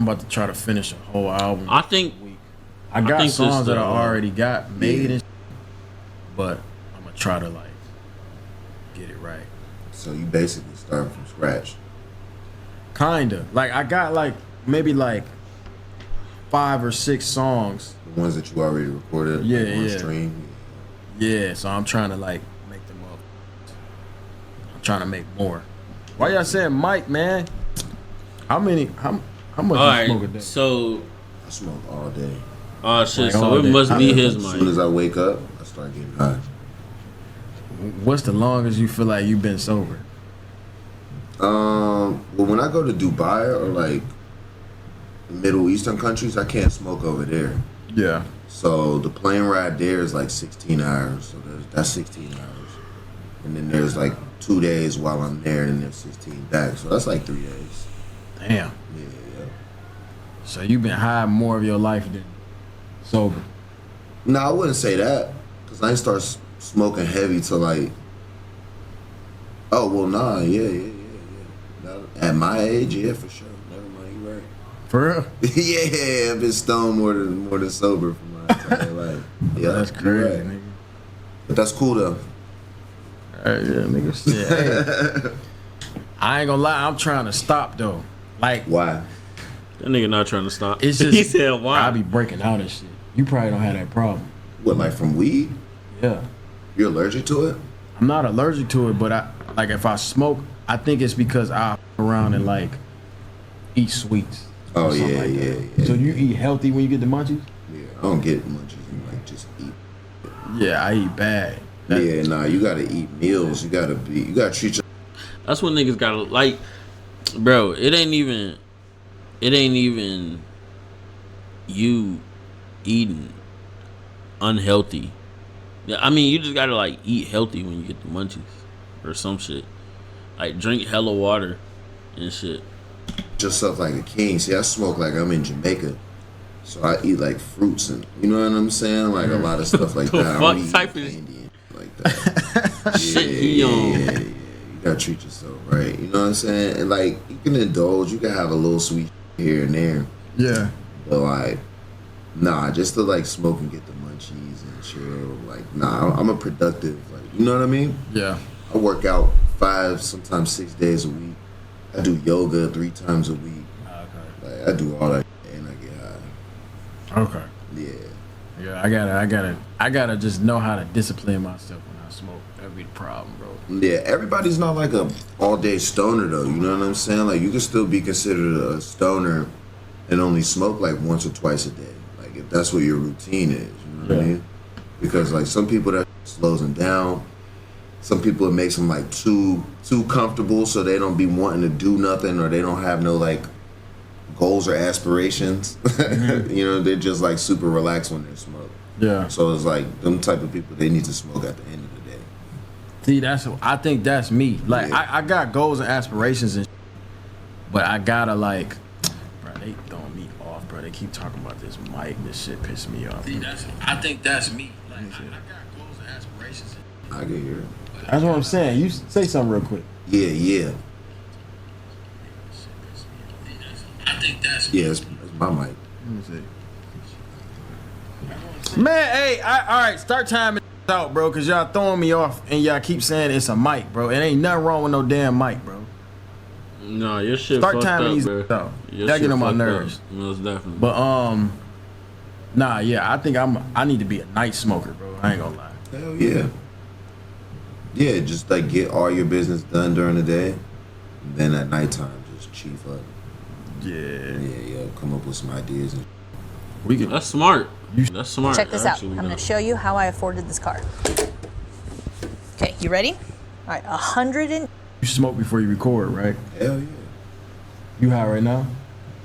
I'm about to try to finish a whole album. I think I got think songs that I the, already got made, and but I'm gonna try to like get it right. So you basically starting from scratch. Kinda. Like I got like maybe like 5 or 6 songs. The ones that you already recorded. Yeah, like on yeah. Stream. Yeah, so I'm trying to like make them up. I'm trying to make more. Why y'all saying Mike, man? How much all you smoke a right, day? so I smoke all day. oh shit, Like, so all it day. must be his As soon as mic. I wake up, I start getting high. What's the longest you feel like you've been sober? Well, when I go to Dubai or like Middle Eastern countries, I can't smoke over there. Yeah. So the plane ride there is like 16 hours. So that's 16 hours. And then there's like 2 days while I'm there, and then there's 16 back. So that's like 3 days. Damn. Yeah. So you've been high more of your life than sober. No, I wouldn't say that, because I didn't start smoking heavy till like. Oh well, nah, yeah. At my age, yeah, for sure. Never mind, you right. For real? Yeah, I've been stoned more than sober for my entire life. Yeah, That's you're crazy, right. nigga. But that's cool though. Yeah, nigga. Shit, hey. I ain't gonna lie, I'm trying to stop though. Like, Why? That nigga not trying to stop. it's just He said why? I be breaking out and shit. You probably don't have that problem. What, like from weed? Yeah. You're allergic to it? I'm not allergic to it, but I like if I smoke, I think it's because I around and like eat sweets. or Oh something yeah, like that. yeah. So you eat healthy when you get the munchies? Yeah, I don't get munchies and like just eat. Yeah, I eat bad. Yeah, nah, you gotta eat meals. You gotta treat your. That's what niggas gotta like, bro. It ain't even you eating unhealthy. Yeah, I mean, you just gotta like eat healthy when you get the munchies or some shit. Like drink hella water and shit. Yourself like a king. See, I smoke like I'm in Jamaica, so I eat like fruits and you know what I'm saying, like a lot of stuff like The that. I fuck don't eat type of candy and like that. Shit he on. Yeah. You gotta treat yourself right. You know what I'm saying? And like you can indulge. You can have a little sweet here and there, Yeah. but like, nah, just to like smoke and get the munchies and chill. Like, nah, I'm a productive. Like, you know what I mean? Yeah. I work out 5, sometimes 6 days a week. I do yoga 3 times a week. Okay. Like I do all that and I get high. Okay. Yeah. Yeah, I gotta just know how to discipline myself when I smoke. That'd be the problem, bro. Yeah, everybody's not like a all day stoner though, you know what I'm saying? Like you can still be considered a stoner and only smoke like once or twice a day. Like if that's what your routine is, you know what I mean? Because like some people that slows them down. Some people it makes them like too comfortable, so they don't be wanting to do nothing, or they don't have no like goals or aspirations. Mm-hmm. You know, they're just like super relaxed when they smoke. Yeah. So it's like them type of people, they need to smoke at the end of the day. See, I think that's me. Like Yeah. I got goals and aspirations and but I gotta like, bro, they throwing me off, bro. They keep talking about this mic. This shit piss me off. See, I think that's me. Like I got goals and aspirations. I can hear it. That's what I'm saying. You say something real quick. Yeah. I think that's Yeah, it's my mic. Let me see. Man, hey, all right, start timing out, bro, because y'all throwing me off and y'all keep saying it's a mic, bro. It ain't nothing wrong with no damn mic, bro. No, your shit Start fucked timing up, these bro. out. Your That shit get on my fucked nerves. up. Most definitely. But nah, yeah, I think I need to be a night smoker, bro. I ain't gonna lie. Hell yeah. Yeah, just like get all your business done during the day, and then at nighttime just chief up. Yeah. Yeah, come up with some ideas. And We can. That's smart. That's smart. Check this out. actually, I'm going to show you how I afforded this car. Okay, you ready? All right, 100 and You smoke before you record, right? hell yeah. You high right now?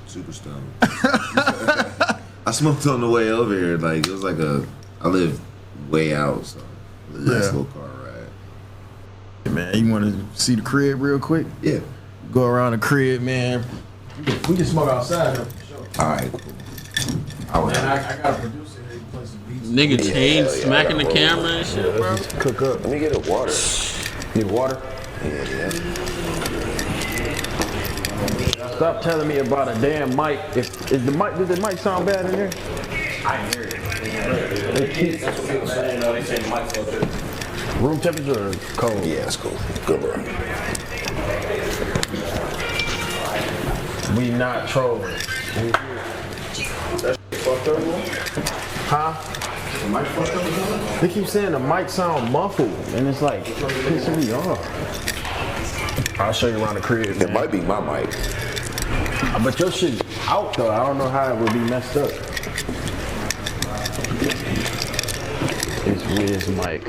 Super stoned. I smoked on the way over here. Like it was like I live way out, so it was a nice Yeah. little car ride. Hey, man, you want to see the crib real quick? Yeah. Go around the crib, man. We can smoke outside, though, for sure. All right. Cool. Man, I got a producer here. He play some beats. Nigga chain hell yeah, smacking I the got camera and shit, bro. Cook up. Let me get a water. Need water? Yeah. stop telling me about a damn mic. Is the mic? Did the mic sound bad in there? I hear it. That's what people say. You know, they say the mic's so good. Room temperature or cold? Yeah, it's cool. Good, bro. We not trolling. Huh? The mic fucked up? They keep saying the mic sound muffled, and it's like pissing me off. I'll show you around the crib. It might be my mic. But your shit out though. I don't know how it would be messed up. It's Wiz mic.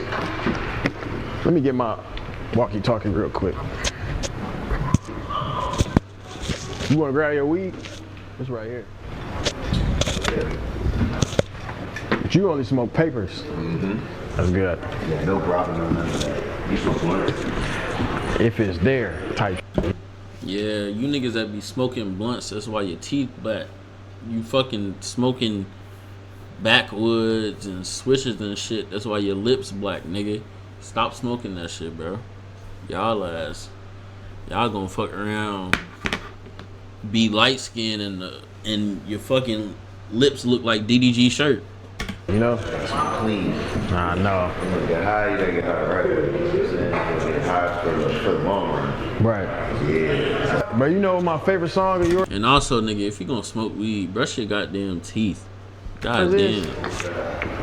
Let me get my walkie-talkie real quick. You wanna grab your weed? It's right here. But you only smoke papers. Mm-hmm. That's good. Yeah, no problem, no none of that. You smoke blunts. If it's there, type. Yeah, you niggas that be smoking blunts, that's why your teeth black. You fucking smoking backwoods and swishes and shit, that's why your lips black, nigga. Stop smoking that shit, bro. Y'all gonna fuck around, be light skinned and your fucking lips look like DDG shirt. You know? Clean. Nah, no. You wanna get high, you gotta get high right. You know what I'm saying? You wanna get high for the long run. Right. Yeah. But you know what my favorite song of yours? And also, nigga, if you gonna smoke weed, brush your goddamn teeth. Goddamn.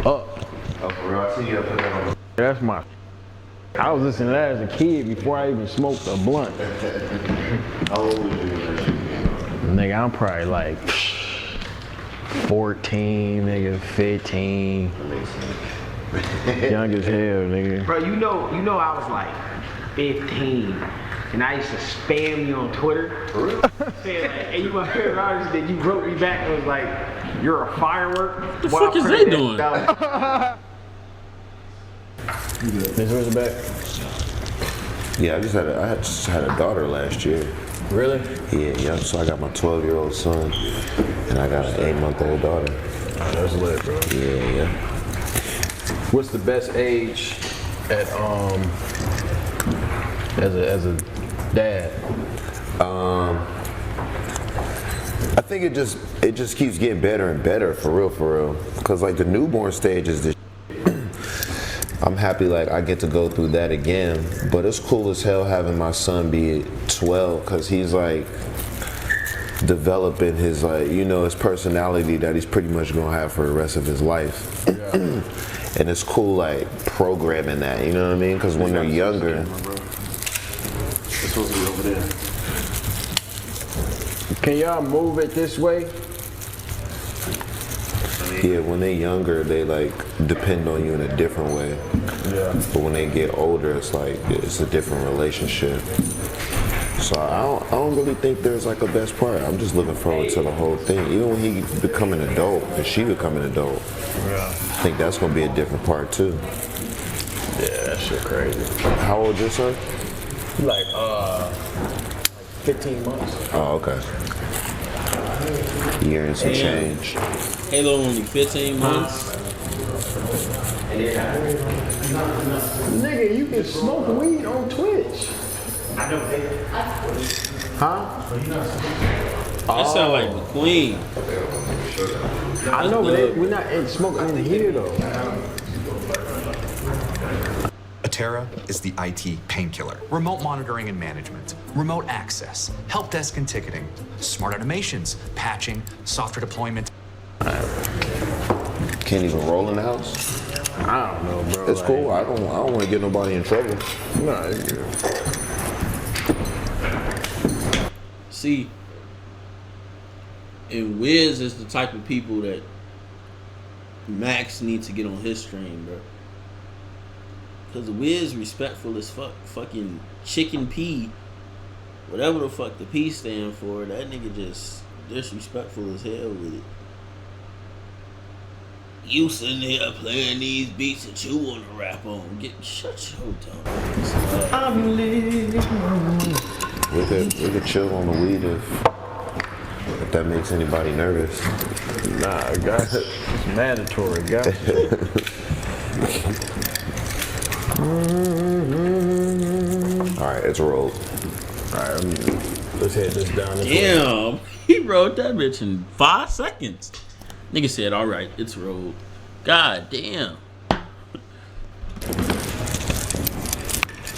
Up. Oh, for real, I see you put that on. That's my. I was listening to that as a kid before I even smoked a blunt. How old was you? Nigga, I'm probably like 14, nigga, 15. Young as hell, nigga. Bro, you know, I was like 15, and I used to spam you on Twitter. Saying like, hey, you my favorite artist, then you wrote me back and was like, you're a firework. What the fuck is they doing? This was back. Yeah, I just had a daughter last year. Really? Yeah. So I got my 12-year-old son, and I got an 8-month-old daughter. Oh, that's lit, bro. Yeah. What's the best age at as a dad? I think it just keeps getting better and better, for real. Cause like the newborn stage is this. I'm happy like I get to go through that again, but it's cool as hell having my son be 12, cause he's like developing his his personality that he's pretty much gonna have for the rest of his life. Yeah. And it's cool like programming that, you know what I mean? Cause when they're younger. It's supposed to be over there. Can y'all move it this way? Yeah, when they're younger, they like depend on you in a different way. Yeah. But when they get older, it's like it's a different relationship. So I don't really think there's like a best part. I'm just looking forward to the whole thing. Even when he become an adult and she become an adult, Yeah. I think that's gonna be a different part too. Yeah, that shit crazy. How old your son? Like 15 months. Oh, okay. Year and some change. Halo only 15 months. Nigga, you can smoke weed on Twitch. Huh? That sound like the Queen. I know, but we're not smoking in here though. Atera is the IT painkiller. Remote monitoring and management, remote access, help desk and ticketing, smart automations, patching, software deployment. Can't even roll in the house. I don't know, bro. It's cool. I don't want to get nobody in trouble. Nah, it's good. See, and Wiz is the type of people that Max needs to get on his stream, bro. Cause Wiz respectful as fuck. Fucking chicken P, whatever the fuck the P stand for, that nigga just disrespectful as hell with it. You sitting here playing these beats that you wanna rap on. Shut your dumb ass up. I'm living. We could chill on the weed if that makes anybody nervous. Nah, guys, it's mandatory, guys. All right, it's rolled. All right, Let's head this down this way. Damn, he rode that bitch in 5 seconds. Nigga said, all right, it's rolled. God damn.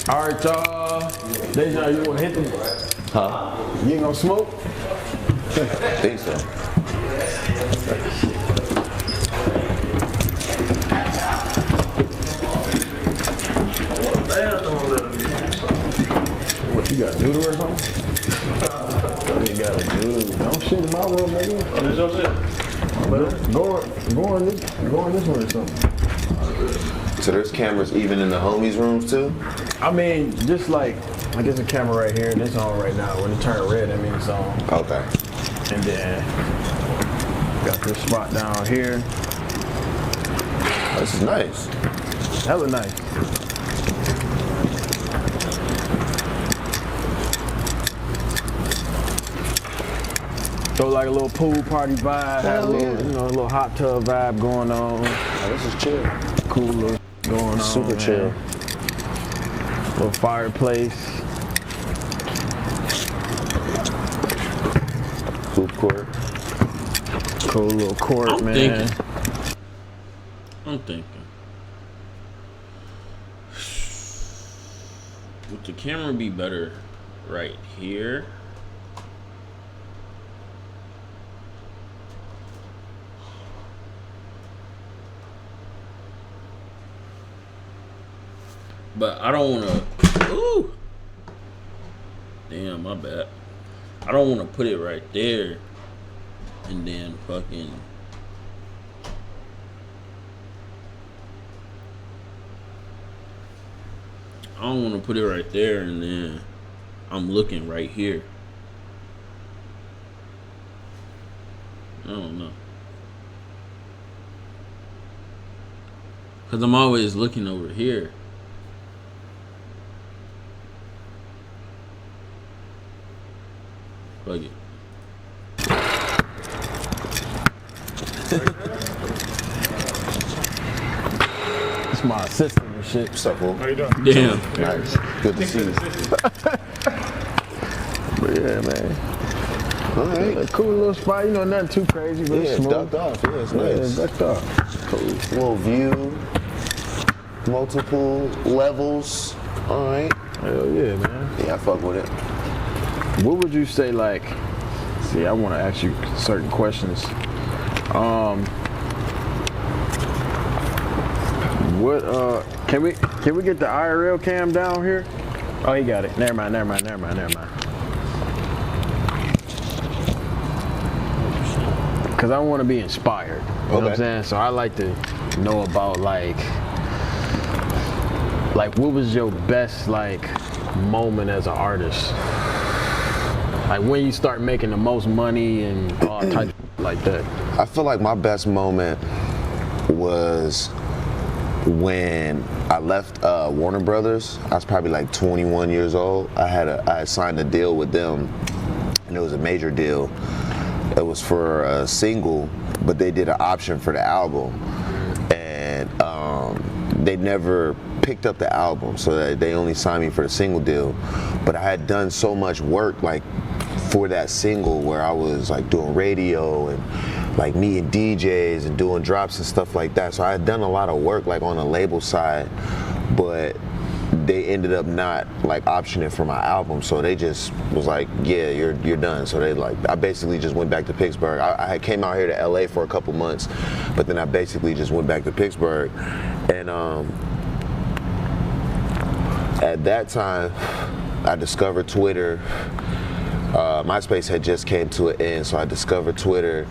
All right, y'all. Deja, you want to hit them? Huh? You ain't gonna smoke? I think so. What, you got a noodle or something? You got a noodle. Don't shit in my room, nigga. Oh, this your shit? Go on this one or something. So there's cameras even in the homies' rooms too? I mean, just like there's a camera right here and it's on right now. When it turn red, that means it's on. Okay. And then got this spot down here. This is nice. Hella nice. So like a little pool party vibe, had a little, you know, a little hot tub vibe going on. Oh, this is chill. Cool little going on. Super man. chill. Little fireplace. Hoop court. Cool little court, I'm man. thinking. Would the camera be better right here? But I don't want to. Ooh. Damn, my bad. I don't want to put it right there and then fucking. I don't want to put it right there and then I'm looking right here. I don't know. Because I'm always looking over here. Fuck it. It's my assistant and shit. What's up, fool? How you doing? Damn. Nice. Good to see you. But yeah, man. All right. A cool little spot, you know, nothing too crazy, but Yeah, it's it's smooth. ducked off. Yeah, it's Yeah, nice. it's ducked off. Cool. Little view. Multiple levels. All right. Hell yeah, man. Yeah, I fuck with it. What would you say, like, see, I want to ask you certain questions. What, can we get the IRL cam down here? Oh, he got it. Never mind. Because I want to be inspired. You know what I'm saying? So I like to know about, like what was your best, like, moment as an artist? Like when you start making the most money and all types of like that. I feel like my best moment was when I left Warner Brothers. I was probably like 21 years old. I had signed a deal with them, and it was a major deal. It was for a single, but they did an option for the album, and they never picked up the album, so they only signed me for the single deal. But I had done so much work, like, for that single, where I was like doing radio and like meeting DJs and doing drops and stuff like that. So I had done a lot of work, like, on the label side, but they ended up not like optioning for my album. So they just was like, yeah, you're done. So they I basically just went back to Pittsburgh. I had came out here to LA for a couple months, but then I basically just went back to Pittsburgh. And at that time, I discovered Twitter. MySpace had just came to an end, so I discovered Twitter,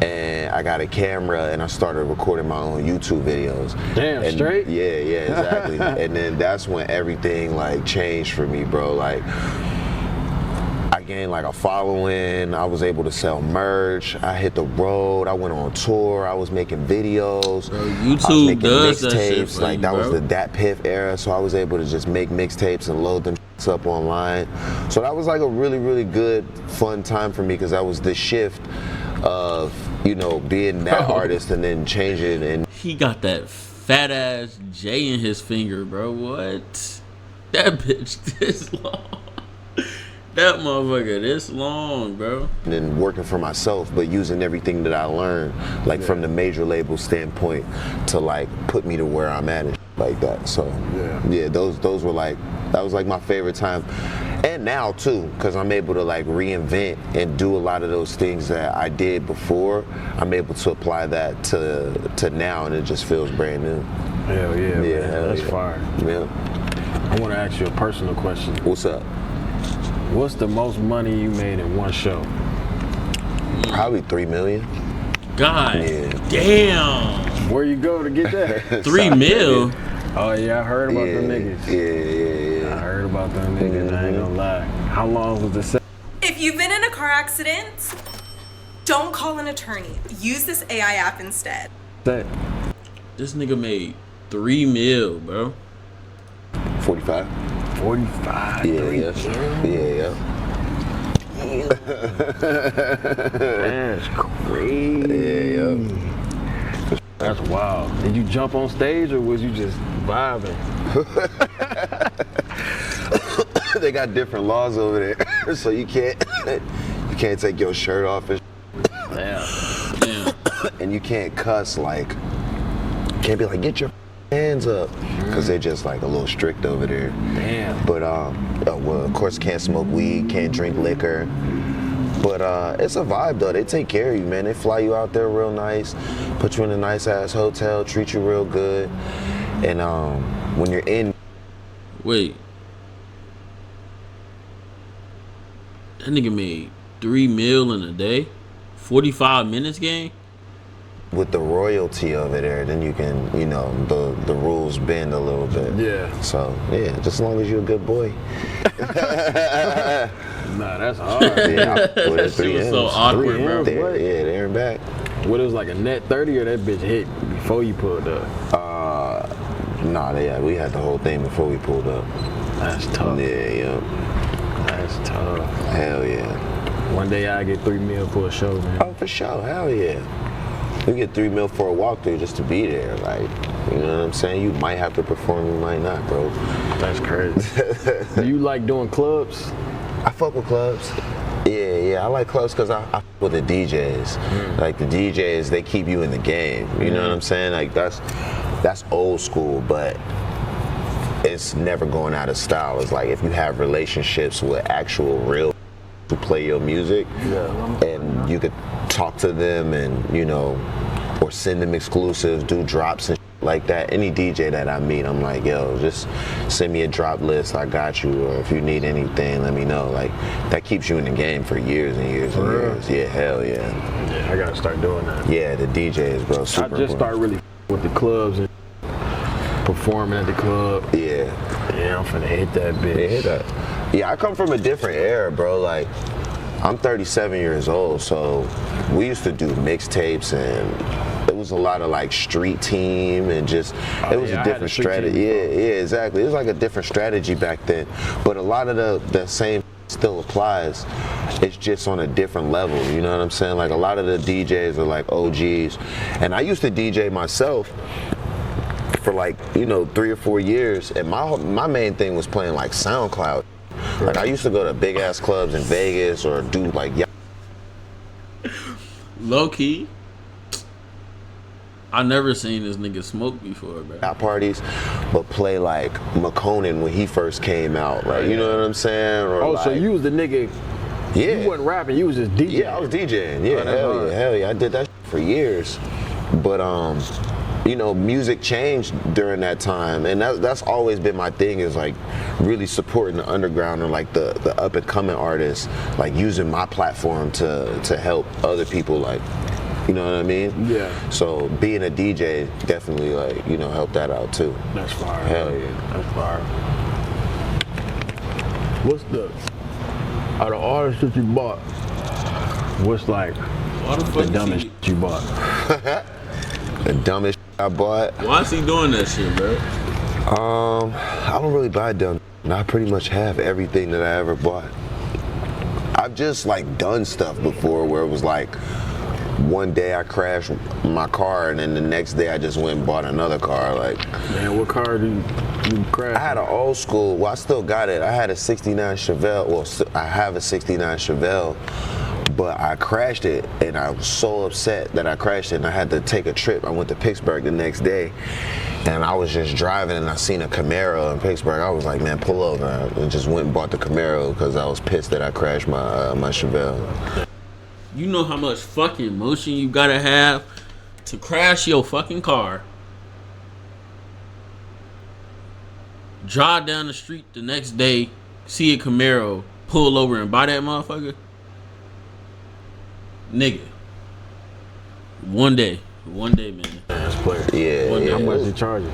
and I got a camera, and I started recording my own YouTube videos. Damn, and straight? Yeah, exactly. And then that's when everything like changed for me, bro. Like, I gained like a following. I was able to sell merch. I hit the road. I went on tour. I was making videos. Bro, I was YouTube making does that shit mixtapes. for Like, you, that was bro. the Dat Piff era, so I was able to just make mixtapes and load them up online. So that was like a really, really good, fun time for me, because that was the shift of, you know, being that artist and then changing. And He got that fat ass J in his finger, bro. What? That bitch this long. That motherfucker this long, bro. And then working for myself, but using everything that I learned, like from the major label standpoint, to like put me to where I'm at and like that. So yeah, those were like, that was like my favorite time. And now too, because I'm able to like reinvent and do a lot of those things that I did before. I'm able to apply that to now, and it just feels brand new. Hell yeah, man. That's yeah. fire. Yeah. I want to ask you a personal question. What's up? What's the most money you made in one show? Probably 3 million. God damn. Where you go to get that? 3 mil? Oh yeah, I heard about them niggas. Yeah. I heard about them niggas. I ain't gonna lie. How long was the set? If you've been in a car accident, don't call an attorney. Use this AI app instead. This nigga made 3 mil, bro. 45. 45. Yeah. That's crazy. Yeah. That's wild. Did you jump on stage or was you just vibing? They got different laws over there, so you can't take your shirt off and Damn. and you can't cuss, like, can't be like, get your hands up, because they're just like a little strict over there. Damn. But well, of course, can't smoke weed, can't drink liquor. But it's a vibe though. They take care of you, man. They fly you out there real nice, put you in a nice ass hotel, treat you real good. And when you're in, Wait. That nigga made 3 mil in a day? 45 minutes game? with the royalty over there, then you can, you know, the rules bend a little bit. Yeah. So yeah, just as long as you're a good boy. Nah, that's hard. Yeah, That shit was so awkward, bro. There and back. What, it was like a net 30 or that bitch hit before you pulled up? Nah, we had the whole thing before we pulled up. That's tough. Yeah. That's tough. Hell yeah. One day I get 3 mil for a show, man. Oh, for sure. Hell yeah. We get 3 mil for a walkthrough just to be there. Like, you know what I'm saying? You might have to perform, you might not, bro. That's crazy. Do you like doing clubs? I fuck with clubs. Yeah, I like clubs because I fuck with the DJs. Like the DJs, they keep you in the game. You know what I'm saying? Like that's old school, but it's never going out of style. It's like if you have relationships with actual real who play your music, and you could talk to them and, you know, or send them exclusives, do drops and like that. Any DJ that I meet, I'm like, yo, just send me a drop list, I got you, or if you need anything, let me know. Like, that keeps you in the game for years and years and years. Yeah, hell yeah. Yeah, I gotta start doing that. Yeah, the DJs, bro, super I just start really with the clubs and performing at the club. Yeah, I'm finna hit that bitch. yeah, hit that. Yeah, I come from a different era, bro. Like, I'm 37 years old, so we used to do mixtapes, and it was a lot of like street team and just, it was a different strategy. Yeah, exactly. It was like a different strategy back then, but a lot of the same still applies. It's just on a different level, you know what I'm saying? Like a lot of the DJs are like OGs, and I used to DJ myself for like, you know, 3 or 4 years, and my main thing was playing like SoundCloud. Like I used to go to big ass clubs in Vegas or do like Low key, I never seen this nigga smoke before, bro. parties, but play like McConan when he first came out. Like, you know what I'm saying? Or Oh, like, so you was the nigga, yeah. you wasn't rapping, you was just DJing. Yeah, I was DJing. Yeah, hell yeah. I did that for years. But you know, music changed during that time, and that's always been my thing, is like really supporting the underground and like the up and coming artists, like using my platform to help other people, like, you know what I mean? Yeah. So being a DJ definitely, like, you know, helped that out too. That's fire. Hell yeah. That's fire. What's out of artists that you bought, what's like the dumbest you bought? The dumbest I bought? Why is he doing that shit, bro? I don't really buy dumb. I pretty much have everything that I ever bought. I've just like done stuff before where it was like one day I crashed my car, and then the next day I just went and bought another car. Like, Man, what car do you crash? I had an old school. Well, I still got it. I had a '69 Chevelle. Well, I have a '69 Chevelle, but I crashed it, and I was so upset that I crashed it, and I had to take a trip. I went to Pittsburgh the next day, and I was just driving, and I seen a Camaro in Pittsburgh. I was like, man, pull over, and just went and bought the Camaro because I was pissed that I crashed my Chevelle. You know how much fucking motion you gotta have to crash your fucking car, drive down the street the next day, see a Camaro, pull over and buy that motherfucker? Nigga. One day, man. That's player. Yeah, One day. yeah. How much they charge you?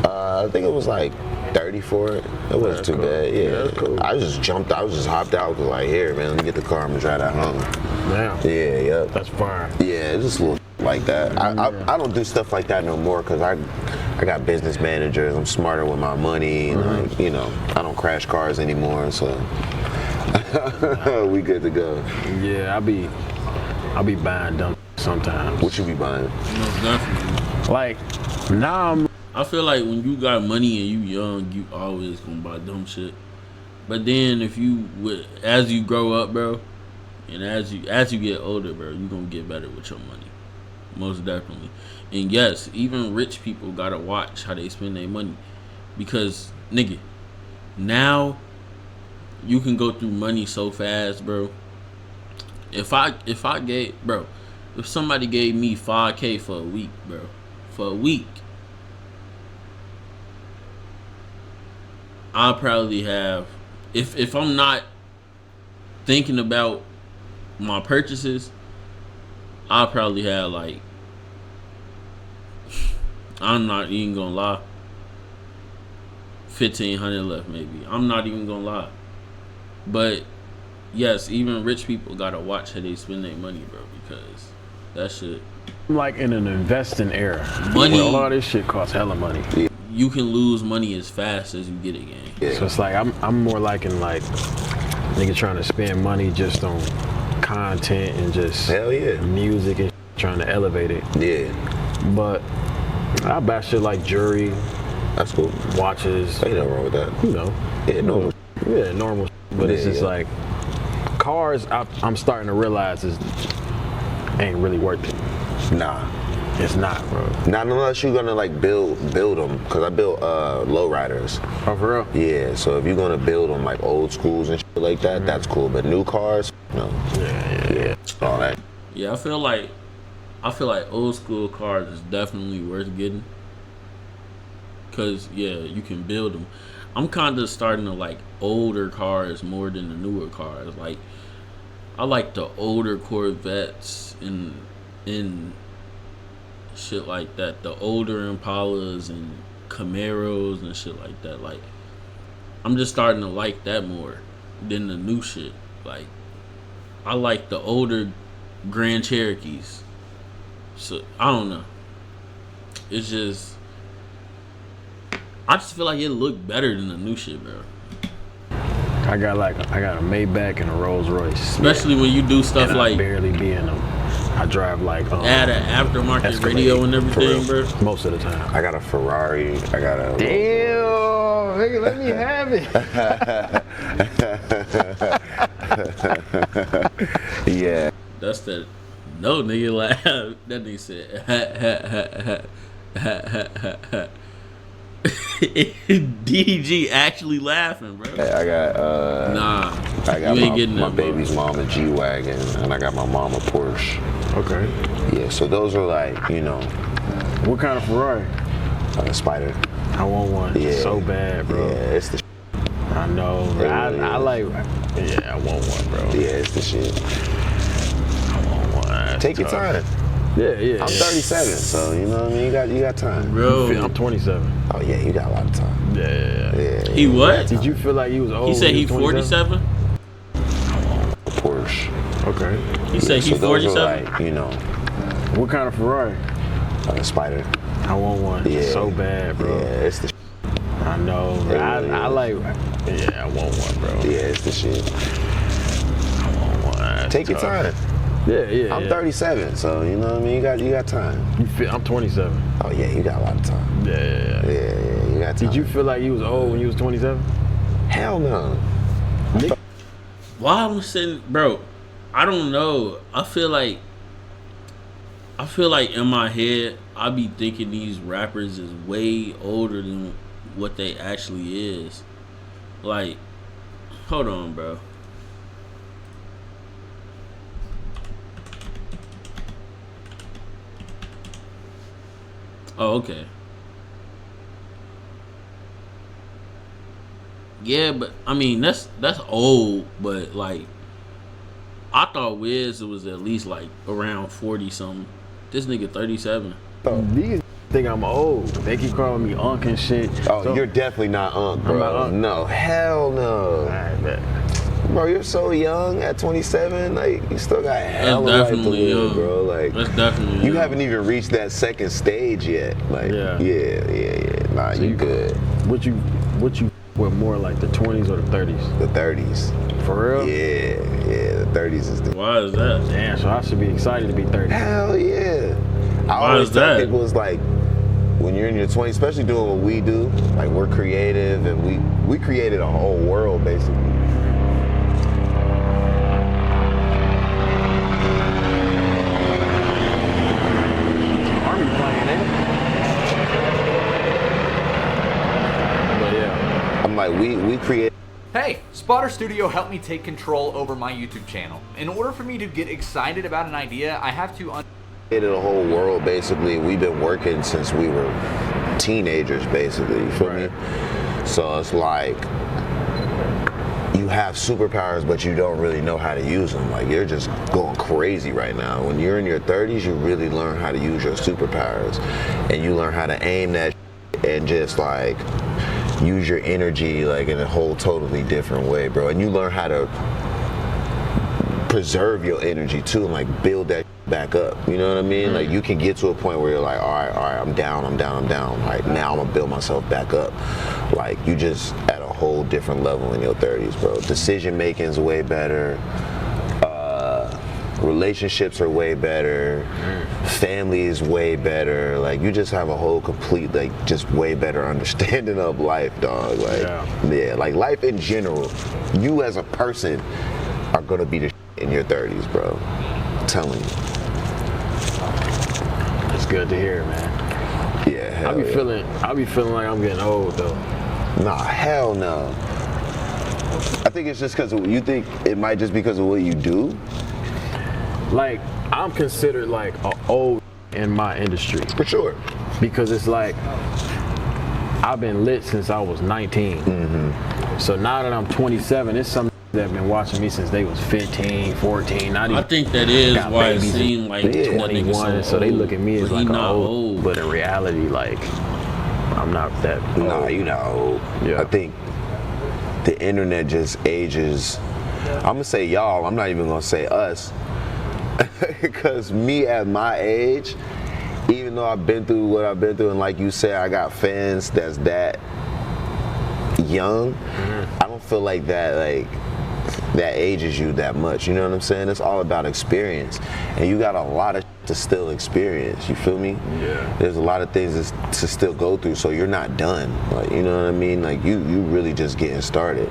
I think it was like 30 for it. It wasn't too cool. bad. Yeah, That's cool. I just jumped. I was just hopped out. Was like, here, man, let me get the car. I'm gonna drive that home. Damn. Yeah, yep. That's fire. Yeah, just a little like that. I don't do stuff like that no more because I got business managers. I'm smarter with my money. And like, you know, I don't crash cars anymore, so we good to go. Yeah, I be buying dumb sometimes. What you be buying? No, definitely. Like, now I feel like when you got money and you young, you always gonna buy dumb shit. But then if you as you grow up, bro, and as you get older, bro, you gonna get better with your money. Most definitely. And yes, even rich people gotta watch how they spend their money. Because, nigga, now you can go through money so fast, bro. If somebody gave me $5K for a week, bro, for a week, I'll probably have, if I'm not thinking about my purchases, I'll probably have like, I'm not even gonna lie, $1,500 left maybe. I'm not even gonna lie. But yes, even rich people gotta watch how they spend their money, bro, because that shit. I'm like in an investing era. Money. Well, a lot of this shit costs hella money. Yeah. You can lose money as fast as you get it, gang. Yeah. So it's like I'm more liking like nigga trying to spend money just on content and just Hell yeah. music and trying to elevate it. Yeah, But I buy shit like jewelry, that's cool. watches, Ain't nothing wrong with that. you know. Yeah, normal. Yeah, normal. But it's Yeah, just yeah. like cars. I'm starting to realize ain't really worth it. Nah. It's not, bro. Not unless you're gonna like build them, cause I built lowriders. Oh, for real? Yeah, so if you're gonna build them like old schools and shit like that, that's cool. But new cars, no. Yeah. All that. Yeah, I feel like old school cars is definitely worth getting. Cause yeah, you can build them. I'm kind of starting to like older cars more than the newer cars. Like, I like the older Corvettes and shit like that. The older Impalas and Camaros and shit like that. Like, I'm just starting to like that more than the new shit. Like, I like the older Grand Cherokees. So I don't know. It's just, I just feel like it looked better than the new shit, bro. I got a Maybach and a Rolls Royce. Especially when you do stuff And I like barely be in them. I drive like add an aftermarket Escalade, radio and for everything, real. bro. Most of the time. I got a Ferrari. I got a. Damn, nigga, let me have it. Yeah. That's that. No, nigga, laugh. That nigga said, DDG actually laughing, bro. I got. Nah, I got you ain't getting my that, bro. baby's mom a G-Wagon, and I got my mom a Porsche. Okay. Yeah, so those are like, you know, What kind of Ferrari? a Spider. I want one Yeah. so bad, bro. Yeah, it's the. I know. It really I is. like. Yeah, I want one, bro. Yeah, it's the shit. I want one. Take your time. Yeah. I'm 37, so you know what I mean. You got time. Bro, I'm 27. Oh yeah, you got a lot of time. Yeah. Yeah. he what? Did you feel like he was old? He said when he was 27? 47? Porsche. Okay. He said he So those are 47? like, you know, What kind of Ferrari? a Spider. I want one Yeah. so bad, bro. Yeah, it's the. I know. It really I is. like. Yeah, I want one, bro. Yeah, it's the shit. I want one. Take your time. Yeah. I'm 37, so you know what I mean. You got time. I'm 27. Oh yeah, you got a lot of time. Yeah. You got time. Did you feel like you was old when you was 27? Hell no. Why I'm saying, bro, I don't know. I feel like in my head, I be thinking these rappers is way older than what they actually is. Like, hold on, bro. Oh, okay. Yeah, but I mean that's old, but like I thought Wiz was at least like around 40 something. This nigga 37. These think I'm old. They keep calling me Unc and shit. Oh, So- you're definitely not Unc, bro. I'm not Unc. No, hell no. Alright, bet. Bro, you're so young at 27. Like, you still got hell of life to definitely live, young. bro. Like, That's definitely you young. haven't even reached that second stage yet. Like, yeah. Nah, So you good. What you with more like the 20s or the 30s? The 30s. For real? Yeah, the 30s is the. Why is that? Damn, so I should be excited to be 30. Hell yeah. I Why always is tell that? people it's like, when you're in your 20s, especially doing what we do, like we're creative and we created a whole world basically. Army playing, ain't it? But yeah. I'm like, we create. Hey, Spotter Studio helped me take control over my YouTube channel. In order for me to get excited about an idea, I have to Created a whole world basically. We've been working since we were teenagers basically, you feel me? So it's like you have superpowers but you don't really know how to use them. Like you're just going crazy right now. When you're in your 30s, you really learn how to use your superpowers and you learn how to aim that and just like use your energy like in a whole totally different way, bro. And you learn how to preserve your energy too and like build that back up. You know what I mean? Like you can get to a point where you're like, all right, I'm down. Like now I'm gonna build myself back up. Like you just at a whole different level in your 30s, bro. Decision making is way better. Relationships are way better. Family is way better. Like you just have a whole complete, like just way better understanding of life, dog. Like yeah, like life in general. You as a person are gonna be the in your 30s, bro. I'm telling you. It's good to hear, man. Yeah, hell I be feeling like I'm getting old though. Nah, hell no. I think it's just because you think it might just because of what you do. Like I'm considered like a old in my industry. For sure. Because it's like I've been lit since I was 19. So now that I'm 27, it's something that have been watching me since they was 15, 14, not even. I think that is got why it babies seemed like 21, so they look at me as but like he an not old, but in reality, like I'm not that old. Nah, you not old. Yeah. I think the internet just ages. I'm gonna say y'all. I'm not even gonna say us, because me at my age, even though I've been through what I've been through, and like you said, I got fans that's that young. I don't feel like that ages you that much. You know what I'm saying? It's all about experience, and you got a lot of to still experience. You feel me? Yeah. There's a lot of things to still go through, so you're not done. Like, you know what I mean? Like you really just getting started.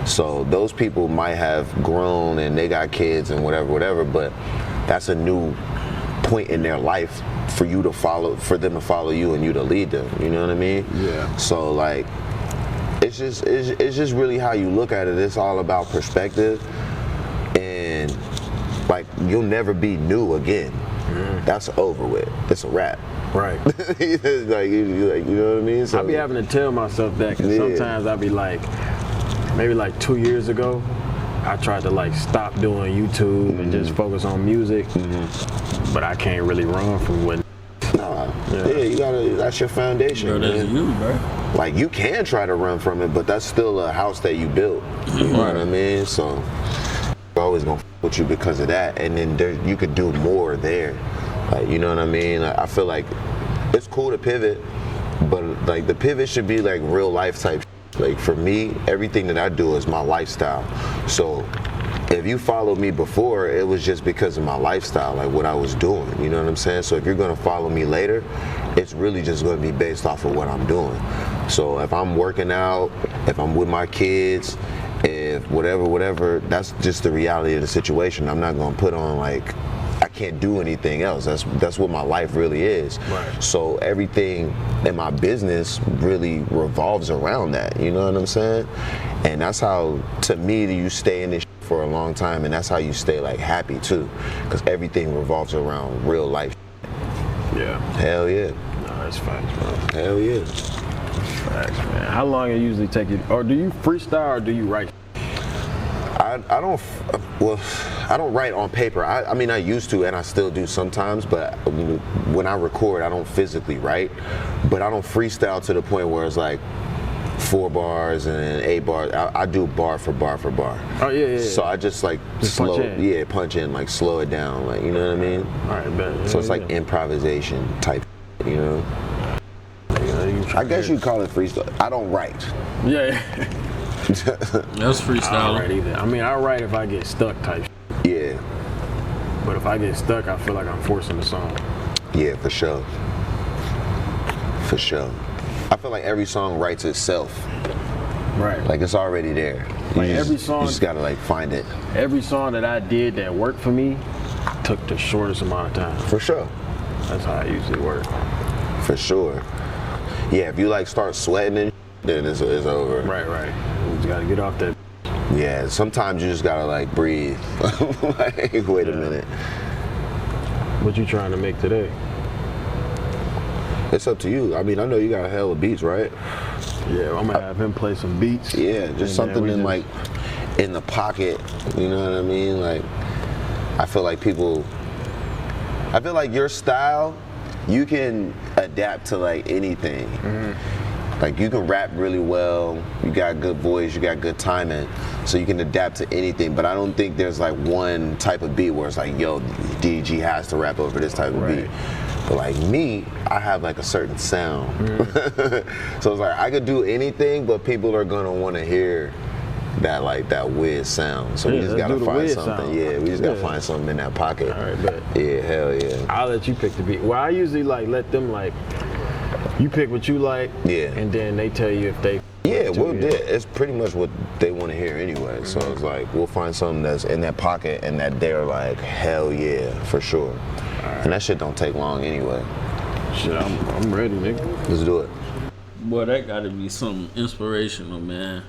So those people might have grown and they got kids and whatever, but that's a new point in their life for them to follow you and you to lead them. You know what I mean? Yeah. So like, it's just really how you look at it. It's all about perspective, and like you'll never be new again. That's over with. It's a wrap. Right. like you know what I mean? So I be having to tell myself that because sometimes I be like, maybe like 2 years ago, I tried to like stop doing YouTube and just focus on music, but I can't really run from what. you gotta. That's your foundation, Bro, that's man. you, bro. Like you can try to run from it, but that's still a house that you built. You know what I mean? So I'm always gonna with you because of that, and then you could do more there. Like, you know what I mean? I feel like it's cool to pivot, but like the pivot should be like real life type. Like for me, everything that I do is my lifestyle. So if you followed me before, it was just because of my lifestyle, like what I was doing, you know what I'm saying? So if you're gonna follow me later, it's really just gonna be based off of what I'm doing. So if I'm working out, if I'm with my kids, if whatever, that's just the reality of the situation. I'm not gonna put on like, I can't do anything else. That's what my life really is. Right. So everything in my business really revolves around that, you know what I'm saying? And that's how, to me, you stay in this for a long time, and that's how you stay like happy too, because everything revolves around real life. Yeah. Hell yeah. No, that's facts, bro. Hell yeah. Facts, man. How long it usually take you, or do you freestyle or do you write? I don't write on paper. I mean, I used to, and I still do sometimes, but when I record, I don't physically write, but I don't freestyle to the point where it's like 4 bars and then 8 bars. I do bar for bar for bar. Oh yeah. So I just like punch in, like slow it down, like, you know what I mean? All right, bet. So it's like improvisation type, you know? I guess you'd call it freestyle. I don't write. Yeah. That's freestyle. I don't write either. I mean, I write if I get stuck type. Yeah. But if I get stuck, I feel like I'm forcing the song. Yeah, for sure. For sure. I feel like every song writes itself. Right. Like it's already there. Every song. You just gotta like find it. Every song that I did that worked for me took the shortest amount of time. For sure. That's how I usually work. For sure. Yeah, if you like start sweating and then it's over. Right. You just gotta get off that. Yeah, sometimes you just gotta like breathe. Like, wait a minute. What you trying to make today? It's up to you. I mean, I know you got a hell of beats, right? Yeah, I'm gonna have him play some beats. Yeah, just something in like in the pocket. You know what I mean? Like, I feel like your style, you can adapt to like anything. Mm-hmm. Like you can rap really well. You got good voice. You got good timing, so you can adapt to anything. But I don't think there's like one type of beat where it's like, yo, DDG has to rap over this type of beat. But like me, I have like a certain sound. So it's like I could do anything, but people are gonna want to hear that like that Wiz sound. So we just gotta find something. Sound. Yeah, we just gotta find something in that pocket. All right, bet. Yeah, hell yeah. I'll let you pick the beat. Well, I usually like let them like, you pick what you like. Yeah. And then they tell you if they. Yeah, it's pretty much what they want to hear anyway. So it's like we'll find something that's in that pocket and that they're like, hell yeah, for sure. Right. And that shit don't take long anyway. Shit, I'm ready, nigga. Let's do it. Boy, that gotta be something inspirational, man.